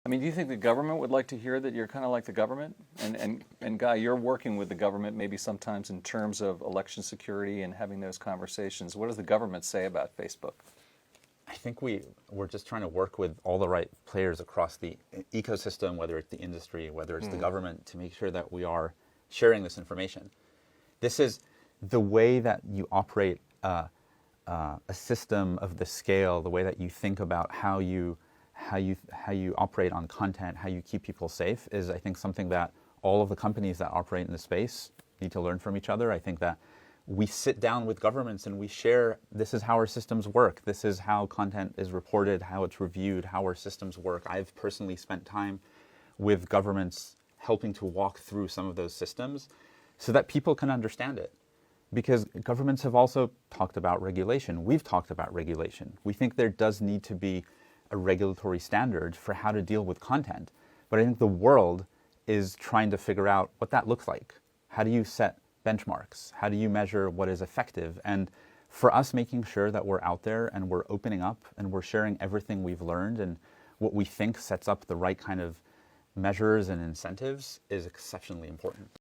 I mean, do you think the government would like to hear that you're kind of like the government? And Guy, you're working with the government maybe sometimes in terms of election security and having those conversations. What does the government say about Facebook? I think we're just trying to work with all the right players across the ecosystem, whether it's the industry, whether it's the government, to make sure that we are sharing this information. This is the way that you operate a system of the scale, the way that you think about how you operate on content, how you keep people safe, is, I think, something that all of the companies that operate in the space need to learn from each other. I think that we sit down with governments and we share, this is how our systems work, this is how content is reported, how it's reviewed, how our systems work. I've personally spent time with governments helping to walk through some of those systems so that people can understand it. Because governments have also talked about regulation. We've talked about regulation. We think there does need to be a regulatory standard for how to deal with content. But I think the world is trying to figure out what that looks like. How do you set benchmarks? How do you measure what is effective? And for us, making sure that we're out there and we're opening up and we're sharing everything we've learned and what we think sets up the right kind of measures and incentives is exceptionally important.